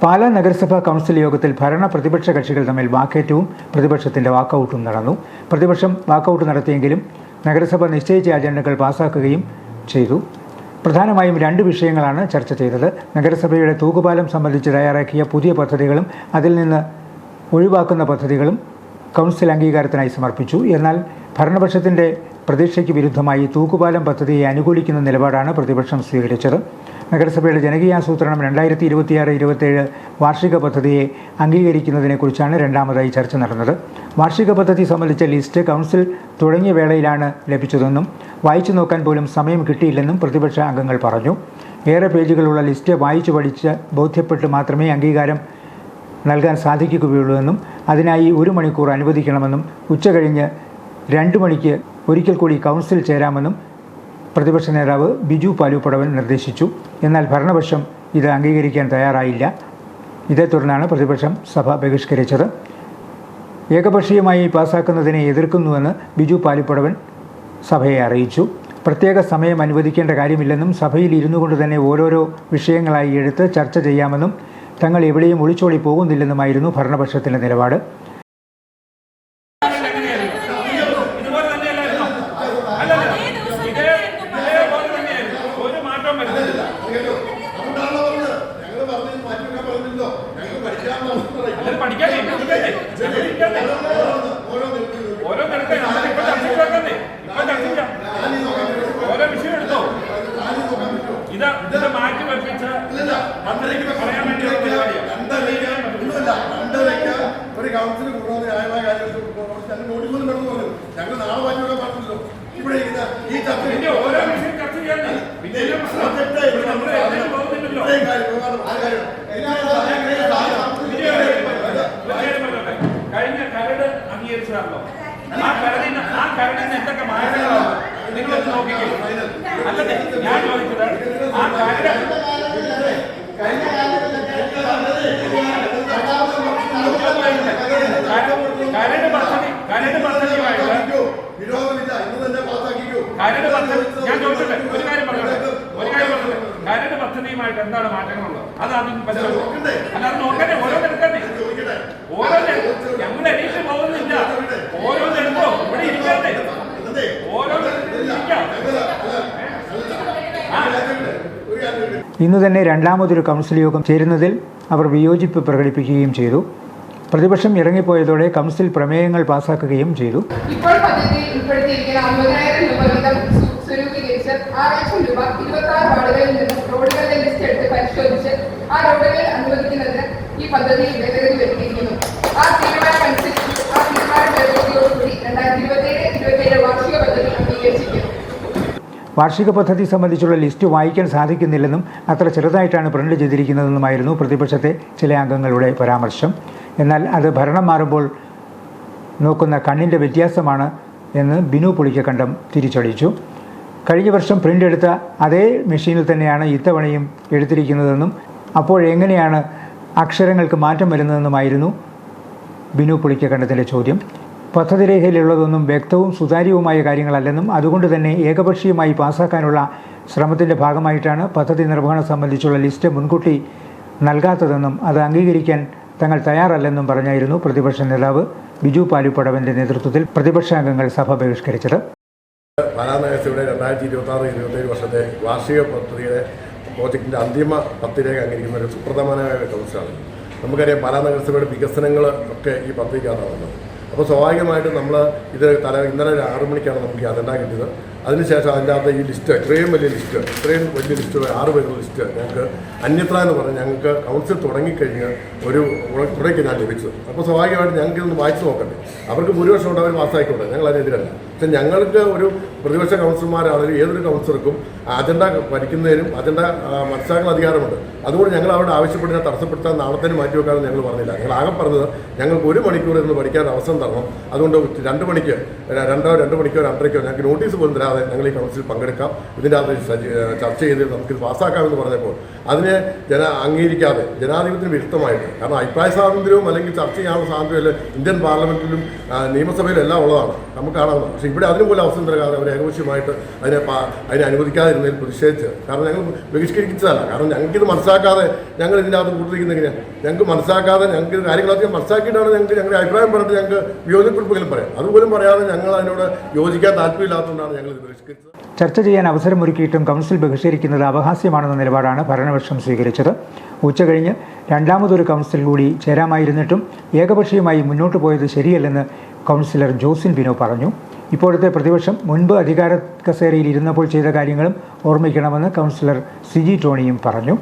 പാലാ നഗരസഭാ കൗൺസിൽ യോഗത്തിൽ ഭരണ പ്രതിപക്ഷ കക്ഷികൾ തമ്മിൽ വാക്കേറ്റവും പ്രതിപക്ഷത്തിൻ്റെ വാക്കൌട്ടും നടന്നു. പ്രതിപക്ഷം വാക്കൌട്ട് നടത്തിയെങ്കിലും നഗരസഭ നിശ്ചയിച്ച അജണ്ടകൾ പാസാക്കുകയും ചെയ്തു. പ്രധാനമായും രണ്ട് വിഷയങ്ങളാണ് ചർച്ച ചെയ്തത്. നഗരസഭയുടെ തൂക്കുപാലം സംബന്ധിച്ച് തയ്യാറാക്കിയ പുതിയ പദ്ധതികളും അതിൽ നിന്ന് ഒഴിവാക്കുന്ന പദ്ധതികളും കൗൺസിൽ അംഗീകാരത്തിനായി സമർപ്പിച്ചു. എന്നാൽ ഭരണപക്ഷത്തിൻ്റെ പ്രതീക്ഷയ്ക്ക് വിരുദ്ധമായി തൂക്കുപാലം പദ്ധതിയെ അനുകൂലിക്കുന്ന നിലപാടാണ് പ്രതിപക്ഷം സ്വീകരിച്ചത്. നഗരസഭയുടെ ജനകീയാസൂത്രണം 2026-27 വാർഷിക പദ്ധതിയെ അംഗീകരിക്കുന്നതിനെക്കുറിച്ചാണ് രണ്ടാമതായി ചർച്ച നടന്നത്. വാർഷിക പദ്ധതി സംബന്ധിച്ച ലിസ്റ്റ് കൗൺസിൽ തുടങ്ങിയ വേളയിലാണ് ലഭിച്ചതെന്നും വായിച്ചു നോക്കാൻ പോലും സമയം കിട്ടിയില്ലെന്നും പ്രതിപക്ഷ അംഗങ്ങൾ പറഞ്ഞു. ഏറെ പേജുകളുള്ള ലിസ്റ്റ് വായിച്ചു പഠിച്ച് ബോധ്യപ്പെട്ട് മാത്രമേ അംഗീകാരം നൽകാൻ സാധിക്കുകയുള്ളൂ എന്നും അതിനായി 1 മണിക്കൂർ അനുവദിക്കണമെന്നും ഉച്ചകഴിഞ്ഞ് 2 മണിക്ക് ഒരിക്കൽ കൂടി കൗൺസിൽ ചേരാമെന്നും പ്രതിപക്ഷ നേതാവ് ബിജു പാലുപ്പടവൻ നിർദ്ദേശിച്ചു. എന്നാൽ ഭരണപക്ഷം ഇത് അംഗീകരിക്കാൻ തയ്യാറായില്ല. ഇതേ തുടർന്നാണ് പ്രതിപക്ഷം സഭ ബഹിഷ്കരിച്ചത്. ഏകപക്ഷീയമായി പാസാക്കുന്നതിനെ എതിർക്കുന്നുവെന്ന് ബിജു പാലുപ്പടവൻ സഭയെ അറിയിച്ചു. പ്രത്യേക സമയം അനുവദിക്കേണ്ട കാര്യമില്ലെന്നും സഭയിൽ ഇരുന്നു കൊണ്ട് തന്നെ ഓരോരോ വിഷയങ്ങളായി എടുത്ത് ചർച്ച ചെയ്യാമെന്നും തങ്ങൾ എവിടെയും ഒളിച്ചോടി പോകുന്നില്ലെന്നുമായിരുന്നു ഭരണപക്ഷത്തിൻ്റെ നിലപാട്. കഴിഞ്ഞ കരട് അംഗീകരിച്ചതാണല്ലോ. ആ കരടിന് എന്തൊക്കെ മാറ്റങ്ങളാണ് നിങ്ങളൊന്ന് നോക്കിക്കോ. അല്ലേ ഞാൻ ചോദിച്ചത് ആ കരട് ഞാൻ ചോദിച്ചത് ഒരു കാര്യം പറഞ്ഞത് കരട് പദ്ധതിയുമായിട്ട് എന്താണ് മാറ്റങ്ങളുള്ളത് അത് ആദ്യം പരിശോധിക്കട്ടെ. അല്ലാതെ നോക്കട്ടെ ഓരോന്നെടുക്കട്ടെ. ഞങ്ങൾ എണീറ്റ് പോകുന്നില്ല. ഓരോന്നെടുത്തോ ഇവിടെ ഇരിക്കട്ടെ. ഇന്ന് തന്നെ രണ്ടാമതൊരു കൗൺസിൽ യോഗം ചേരുന്നതിൽ അവർ വിയോജിപ്പ് പ്രകടിപ്പിക്കുകയും ചെയ്തു. പ്രതിപക്ഷം ഇറങ്ങിപ്പോയതോടെ കൗൺസിൽ പ്രമേയങ്ങൾ പാസാക്കുകയും ചെയ്തു. ഇപ്പോൾ പദ്ധതിയിൽ ഉൾപ്പെടുത്തിയിരിക്കുന്ന 50,000 രൂപ വീതം സ്വരൂപീകരിച്ച് 6,00,000 രൂപ 26 വാർഡുകളിൽ നിന്ന് റോഡുകളുടെ ലിസ്റ്റ് എടുത്ത് പരിശോധിച്ച് ആ റോഡുകൾ അനുവദിക്കുന്നതിന് ഈ പദ്ധതിയിൽ ഭേദഗതി വരുത്തിയിരിക്കുന്നു. ആ തീരുമാനമനുസരിച്ച് ആ തീരുമാന ഭേദഗതിയോടുകൂടി 2027 വാർഷിക പദ്ധതി അംഗീകരിച്ചിരിക്കുന്നു. വാർഷിക പദ്ധതി സംബന്ധിച്ചുള്ള ലിസ്റ്റ് വായിക്കാൻ സാധിക്കുന്നില്ലെന്നും അത്ര ചെറുതായിട്ടാണ് പ്രിന്റ് ചെയ്തിരിക്കുന്നതെന്നുമായിരുന്നു പ്രതിപക്ഷത്തെ ചില അംഗങ്ങളുടെ പരാമർശം. എന്നാൽ അത് ഭരണം മാറുമ്പോൾ നോക്കുന്ന കണ്ണിൻ്റെ വ്യത്യാസമാണ് എന്ന് ബിനു പുളിക്കക്കണ്ടം തിരിച്ചടിച്ചു. കഴിഞ്ഞ വർഷം പ്രിൻ്റ് എടുത്ത അതേ മെഷീനിൽ തന്നെയാണ് ഇത്തവണയും എടുത്തിരിക്കുന്നതെന്നും അപ്പോഴെങ്ങനെയാണ് അക്ഷരങ്ങൾക്ക് മാറ്റം വരുന്നതെന്നുമായിരുന്നു ബിനു പുളിക്കക്കണ്ടത്തിൻ്റെ ചോദ്യം. പദ്ധതി രേഖയിലുള്ളതൊന്നും വ്യക്തവും സുതാര്യവുമായ കാര്യങ്ങളല്ലെന്നും അതുകൊണ്ട് തന്നെ ഏകപക്ഷീയമായി പാസാക്കാനുള്ള ശ്രമത്തിൻ്റെ ഭാഗമായിട്ടാണ് പദ്ധതി നിർവഹണം സംബന്ധിച്ചുള്ള ലിസ്റ്റ് മുൻകൂട്ടി നൽകാത്തതെന്നും അത് അംഗീകരിക്കാൻ തങ്ങൾ തയ്യാറല്ലെന്നും പറഞ്ഞായിരുന്നു പ്രതിപക്ഷ നേതാവ് ബിജു പാലുപ്പടവൻ്റെ നേതൃത്വത്തിൽ പ്രതിപക്ഷാംഗങ്ങൾ സഭ ബഹിഷ്കരിച്ചത്. പാലാ നഗരസഭയുടെ 2026-27 വർഷത്തെ വാർഷിക പദ്ധതിയുടെ പ്രോജക്റ്റിൻ്റെ അന്തിമ പദ്ധതിരേഖ അംഗീകരിക്കുന്ന ഒരു സുപ്രധാനമായ കൗൺസിലാണ്. നമുക്കറിയാം പാലാ നഗരസഭയുടെ വികസനങ്ങൾ ഒക്കെ ഈ പദ്ധതിക്കാണ് വന്നത്. അപ്പോൾ സ്വാഭാവികമായിട്ടും നമ്മൾ ഇത് ഇന്നലെ 6 മണിക്കാണ് നമുക്ക് ഈ അജണ്ട കിട്ടിയത്. അതിനുശേഷം അതിൻ്റെ അകത്ത് ഈ ലിസ്റ്റ് ഇത്രയും വലിയ ലിസ്റ്റ് 6 പേരുള്ള ലിസ്റ്റ് ഞങ്ങൾക്ക് അന്യത്ര എന്ന് പറഞ്ഞ് ഞങ്ങൾക്ക് കൗൺസിൽ തുടങ്ങിക്കഴിഞ്ഞ് തുടങ്ങി ഞാൻ ലഭിച്ചത്. അപ്പോൾ സ്വാഭാവികമായിട്ട് ഞങ്ങൾക്ക് ഇതൊന്ന് വായിച്ചു നോക്കണ്ടേ. അവർക്ക് ഭൂരിപക്ഷം കൊണ്ട് അവർ പാസ്സായിക്കോട്ടെ, ഞങ്ങൾ അതിനെതിരല്ല. പക്ഷെ ഞങ്ങൾക്ക് ഒരു പ്രതിപക്ഷ കൗൺസിലർമാരാണെങ്കിലും ഏതൊരു കൗൺസിലർക്കും അജണ്ട ഭരിക്കുന്നതിനും അജണ്ട മനസ്സിലാക്കുന്ന അധികാരമുണ്ട്. അതുകൊണ്ട് ഞങ്ങൾ അവിടെ ആവശ്യപ്പെടുന്ന തടസ്സപ്പെടുത്താൻ നാളത്തേന് മാറ്റിവെക്കാമെന്ന് ഞങ്ങൾ പറഞ്ഞില്ല. ഞങ്ങൾ ആകെ പറഞ്ഞത് ഞങ്ങൾക്ക് 1 മണിക്കൂർ ഇരുന്ന് പഠിക്കാൻ അവസരം തരണം. അതുകൊണ്ട് 2 മണിക്ക് 2 മണിക്കോ 2:30 ഞങ്ങൾക്ക് നോട്ടീസ് പോലും തരാതെ ഞങ്ങൾ ഈ കൗൺസിൽ പങ്കെടുക്കാം, ഇതിൻ്റെ അകത്ത് ചർച്ച ചെയ്ത് നമുക്കിത് പാസ്സാക്കാമെന്ന് പറഞ്ഞപ്പോൾ അതിനെ അംഗീകരിക്കാതെ ജനാധിപത്യത്തിന് വിരുദ്ധമായിട്ട്, കാരണം അഭിപ്രായ സ്വാതന്ത്ര്യവും അല്ലെങ്കിൽ ചർച്ച ചെയ്യാനുള്ള സ്വാതന്ത്ര്യവും ഇന്ത്യൻ പാർലമെൻറ്റിലും നിയമസഭയിലും എല്ലാം ഉള്ളതാണ്, നമുക്ക് കാണാവുന്നത്. പക്ഷേ ഇവിടെ അതിനും പോലും അവസരം നൽകാതെ അവർ ഏകപക്ഷീയമായിട്ട് അതിനെ അനുവദിക്കാതിരുന്നതിൽ പ്രതിഷേധിച്ച്, കാരണം ഞങ്ങൾ ബഹിഷ്കരിച്ചതല്ല, കാരണം ഞങ്ങൾക്കിത് മനസ്സിലാക്കി മനസ്സിലാക്കാതെ ഞങ്ങൾ ഇതിനകത്ത് കൂട്ടിരിക്കുന്ന എങ്ങനെയാണ്? ഞങ്ങൾക്ക് മനസ്സിലാക്കാതെ ഞങ്ങൾക്ക് കാര്യങ്ങളൊക്കെ മനസ്സിലാക്കിയിട്ടാണ് ഞങ്ങളുടെ അഭിപ്രായം പറഞ്ഞിട്ട് ഞങ്ങൾക്ക് വിയോജിപ്പുറപ്പെങ്കിലും പറയാം. അതുപോലും പറയാതെ ഞങ്ങൾ അതിനോട് യോജിക്കാൻ താല്പര്യമില്ലാത്തതുകൊണ്ടാണ് ഞങ്ങൾ ഇത് ബഹിഷ്കരിച്ചത്. ചർച്ച ചെയ്യാൻ അവസരമൊരുക്കിയിട്ടും കൗൺസിൽ ബഹിഷ്കരിക്കുന്നത് അപഹാസ്യമാണെന്ന നിലപാടാണ് ഭരണപക്ഷം സ്വീകരിച്ചത്. ഉച്ചകഴിഞ്ഞ് രണ്ടാമതൊരു കൗൺസിൽ കൂടി ചേരാമായിരുന്നിട്ടും ഏകപക്ഷീയമായി മുന്നോട്ട് പോയത് ശരിയല്ലെന്ന് കൗൺസിലർ ജോസിൻ ബിനോ പറഞ്ഞു. ഇപ്പോഴത്തെ പ്രതിപക്ഷം മുൻപ് അധികാര കസേരയിൽ ഇരുന്നപ്പോൾ ചെയ്ത കാര്യങ്ങളും ഓർമ്മിക്കണമെന്ന് കൗൺസിലർ സിജി ടോണിയും പറഞ്ഞു.